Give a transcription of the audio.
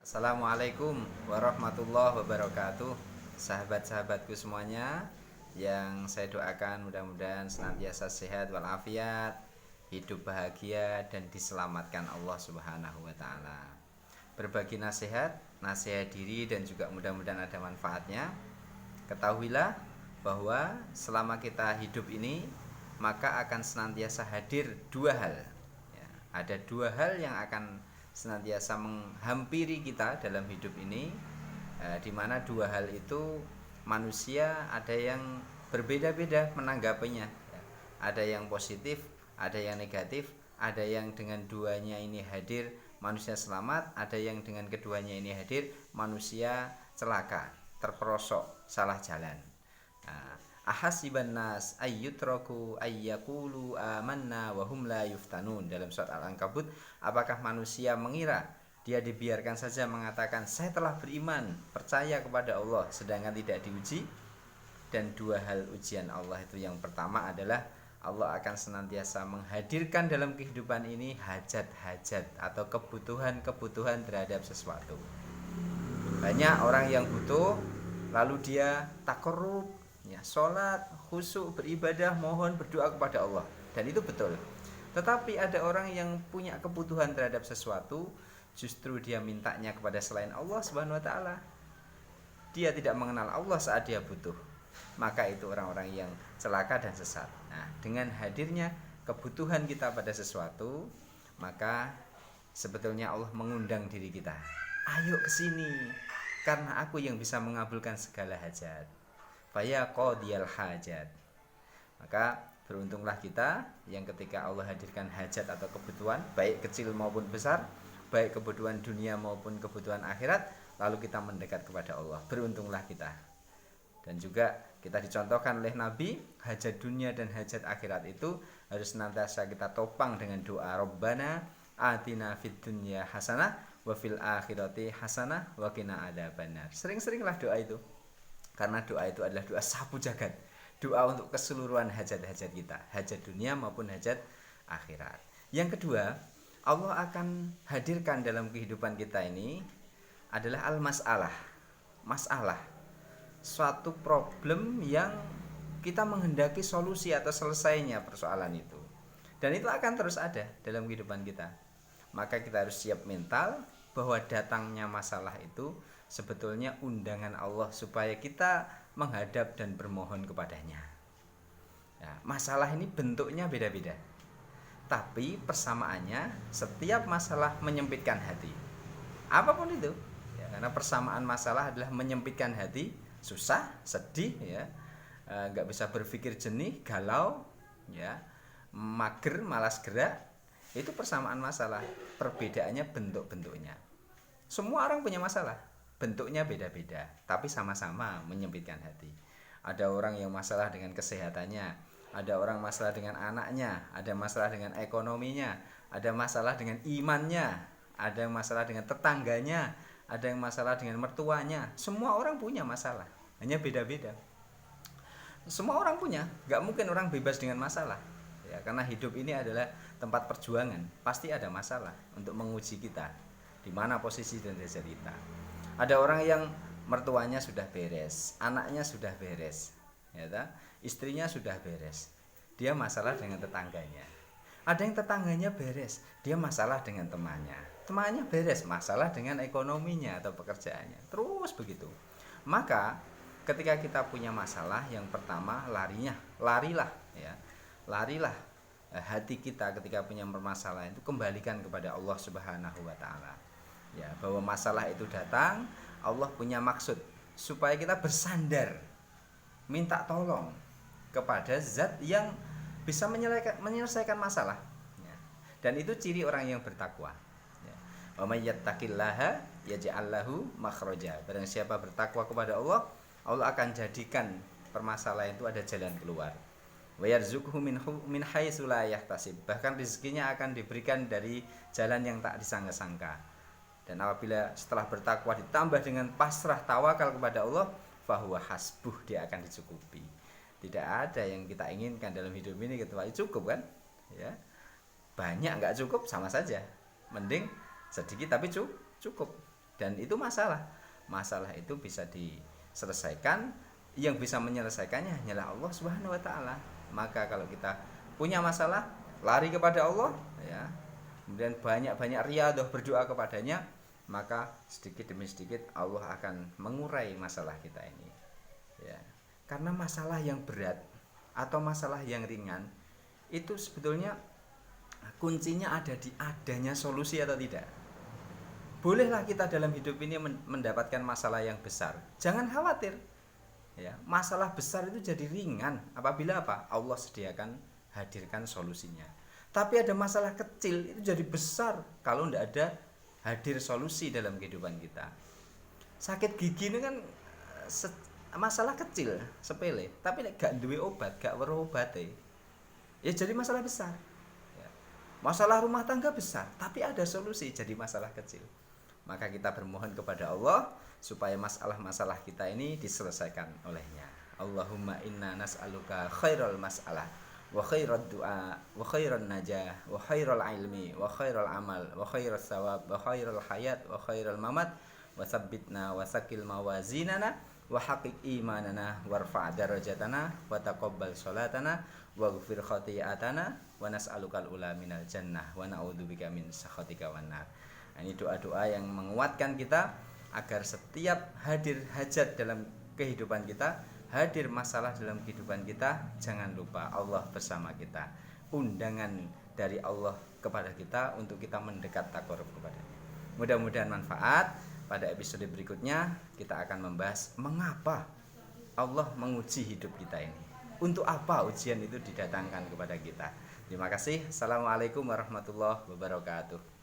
Assalamualaikum warahmatullahi wabarakatuh. Sahabat-sahabatku semuanya, yang saya doakan mudah-mudahan senantiasa sehat walafiat, hidup bahagia dan diselamatkan Allah Subhanahu wa taala. Berbagi nasihat, nasihat diri dan juga mudah-mudahan ada manfaatnya. Ketahuilah bahwa selama kita hidup ini maka akan senantiasa hadir dua hal. Ya, ada dua hal yang akan senantiasa menghampiri kita dalam hidup ini, di mana dua hal itu manusia ada yang berbeda-beda menanggapinya. Ya, ada yang positif, ada yang negatif, ada yang dengan duanya ini hadir manusia selamat, ada yang dengan keduanya ini hadir manusia celaka, terperosok, salah jalan. Ahasiban nas ayyutraku ayyakulu amanna wa hum la yuftanun, dalam surat Al-Ankabut. Apakah manusia mengira dia dibiarkan saja mengatakan saya telah beriman, percaya kepada Allah, sedangkan tidak diuji? Dan dua hal ujian Allah itu, yang pertama adalah Allah akan senantiasa menghadirkan dalam kehidupan ini hajat-hajat atau kebutuhan-kebutuhan terhadap sesuatu. Banyak orang yang butuh, lalu dia takarrub, ya, sholat, khusyuk, beribadah, mohon, berdoa kepada Allah, dan itu betul. Tetapi ada orang yang punya kebutuhan terhadap sesuatu, justru dia mintanya kepada selain Allah Subhanahu wa taala. Dia tidak mengenal Allah saat dia butuh. Maka itu orang-orang yang celaka dan sesat. Nah, dengan hadirnya kebutuhan kita pada sesuatu, maka sebetulnya Allah mengundang diri kita. Ayo ke sini, karena aku yang bisa mengabulkan segala hajat. Faya qadiyal hajat. Maka beruntunglah kita yang ketika Allah hadirkan hajat atau kebutuhan, baik kecil maupun besar, baik kebutuhan dunia maupun kebutuhan akhirat, lalu kita mendekat kepada Allah. Beruntunglah kita. Dan juga kita dicontohkan oleh Nabi, hajat dunia dan hajat akhirat itu harus senantiasa kita topang dengan doa, Rabbana atina fid dunya hasanah wa fil akhirati hasanah wa qina adzabannar. Sering-seringlah doa itu. Karena doa itu adalah doa sapu jagat, doa untuk keseluruhan hajat-hajat kita, hajat dunia maupun hajat akhirat. Yang kedua, Allah akan hadirkan dalam kehidupan kita ini adalah al-mas'alah. Masalah, suatu problem yang kita menghendaki solusi atau selesainya persoalan itu. Dan itu akan terus ada dalam kehidupan kita. Maka kita harus siap mental bahwa datangnya masalah itu sebetulnya undangan Allah supaya kita menghadap dan bermohon kepadanya. Nah, masalah ini bentuknya beda-beda, tapi persamaannya setiap masalah menyempitkan hati. Apapun itu, ya, karena persamaan masalah adalah menyempitkan hati, susah, sedih, ya, nggak bisa berpikir jernih, galau, ya, mager, malas gerak. Itu persamaan masalah. Perbedaannya bentuk-bentuknya. Semua orang punya masalah, bentuknya beda-beda, tapi sama-sama menyempitkan hati. Ada orang yang masalah dengan kesehatannya, ada orang masalah dengan anaknya, ada masalah dengan ekonominya, ada masalah dengan imannya, ada yang masalah dengan tetangganya, ada yang masalah dengan mertuanya. Semua orang punya masalah, hanya beda-beda. Semua orang punya, gak mungkin orang bebas dengan masalah, ya, karena hidup ini adalah tempat perjuangan. Pasti ada masalah untuk menguji kita, di mana posisi dan derajat kita. Ada orang yang mertuanya sudah beres, anaknya sudah beres, ya, istrinya sudah beres, dia masalah dengan tetangganya. Ada yang tetangganya beres, dia masalah dengan temannya. Temannya beres, masalah dengan ekonominya atau pekerjaannya. Terus begitu. Maka ketika kita punya masalah, yang pertama larilah, ya. Larilah hati kita ketika punya permasalahan itu, kembalikan kepada Allah Subhanahu wa taala. Ya, bahwa masalah itu datang, Allah punya maksud supaya kita bersandar, minta tolong kepada zat yang bisa menyelesaikan masalah, ya. Dan itu ciri orang yang bertakwa, ya. Wa may yattaqillaha yaj'al lahu makhraja. Barang siapa bertakwa kepada Allah, Allah akan jadikan permasalahan itu ada jalan keluar. Wa yarzuqhu min haitsu la yahtasib. Bahkan rezekinya akan diberikan dari jalan yang tak disangka-sangka. Dan apabila setelah bertakwa ditambah dengan pasrah tawakal kepada Allah, fahuwa hasbuh, dia akan dicukupi. Tidak ada yang kita inginkan dalam hidup ini kecuali cukup, kan? Ya. Banyak nggak cukup sama saja. Mending sedikit tapi cukup. Dan itu masalah itu bisa diselesaikan. Yang bisa menyelesaikannya hanyalah Allah Subhanahu wa taala. Maka kalau kita punya masalah, lari kepada Allah ya. Kemudian banyak-banyak riyadhah, berdoa kepadanya, maka sedikit demi sedikit Allah akan mengurai masalah kita ini. Ya. Karena masalah yang berat atau masalah yang ringan itu sebetulnya kuncinya ada di adanya solusi atau tidak. Bolehlah kita dalam hidup ini mendapatkan masalah yang besar. Jangan khawatir. Ya, masalah besar itu jadi ringan apabila apa? Allah sediakan, hadirkan solusinya. Tapi ada masalah kecil itu jadi besar kalau tidak ada hadir solusi dalam kehidupan kita. Sakit gigi ini kan masalah kecil, sepele, tapi gak duwe obat, gak weruh obate, ya jadi masalah besar. Ya. Masalah rumah tangga besar, tapi ada solusi, jadi masalah kecil. Maka kita bermohon kepada Allah supaya masalah-masalah kita ini diselesaikan olehnya. Allahumma inna nas'aluka khairal mas'alah wa khairat du'a wa khairan najah wa khairal ilmi wa khairal amal wa khairas sawab wa khairal hayat wa khairal mamat wa tsabbitna wa sakil mawazinana wa haqiq imanana warfa' darajatana wa taqabbal salatana wa ghfir khati'atana wa nas'alukal ula minal jannah wa na'udzubika min sakhatika wan nar. Ini doa-doa yang menguatkan kita agar setiap hadir hajat dalam kehidupan kita, hadir masalah dalam kehidupan kita, jangan lupa Allah bersama kita. Undangan dari Allah kepada kita untuk kita mendekat takarrub kepadanya. Mudah-mudahan manfaat. Pada episode berikutnya kita akan membahas mengapa Allah menguji hidup kita ini. Untuk apa ujian itu didatangkan kepada kita. Terima kasih. Assalamualaikum warahmatullahi wabarakatuh.